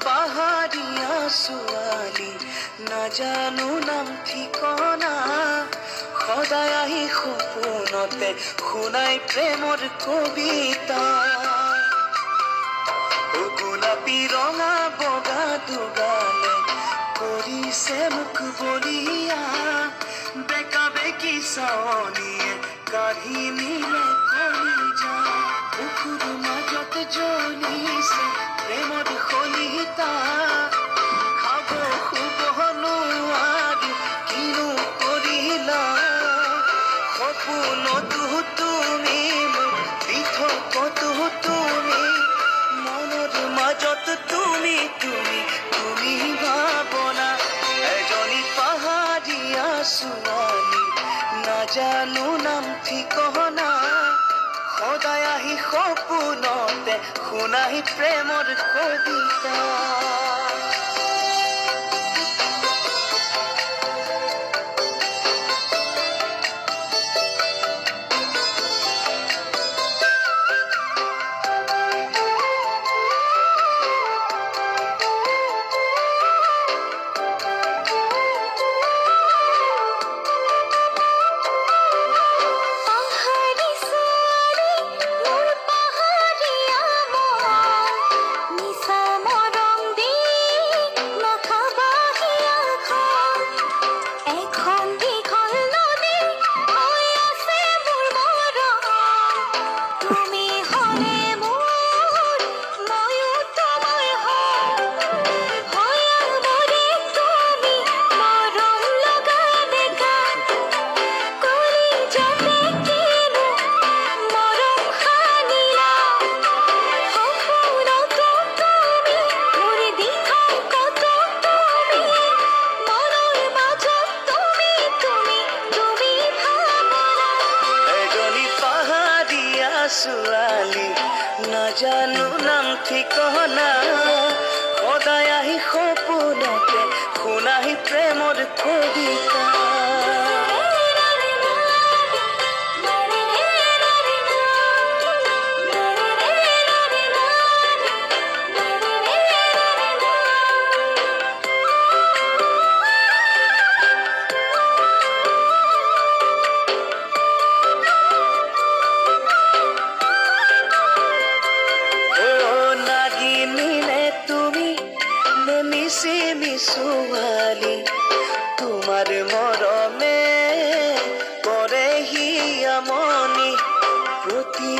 পাহাৰীয়া ছোৱালী নাজানো নাম ঠিকনা সদায় আহি সপোনতে শুনাই প্ৰেমৰ কবিতা গোলাপী ৰঙা বগা দুগালে কৰিছে মোক বলিয়া বেকা বেকি চাৱনীয়ে কাঢ়ি নিলে কলিজা বুকুৰ মাজত জ্বলিছে প্ৰেমৰ শলিতা খাব শুব নোৱাৰি কিনো কৰিলা সপোনতো তুমি মোৰ পৃথকতো তুমি মনৰ মাজত তুমি তুমি তুমি ভাৱনা এজনী পাহাৰীয়া ছোৱালী নাজানো নাম ঠিকনা সদায় আহি সপোনতে শুনাই প্ৰেমৰ কবিতা ছোৱালী নাজানো নাম ঠিকনা সদায় আহি সপোনতে শুনাই প্ৰেমৰ কবিতা ছোৱালী তোমাৰ মৰমে কৰে হিয়ামনি প্ৰতি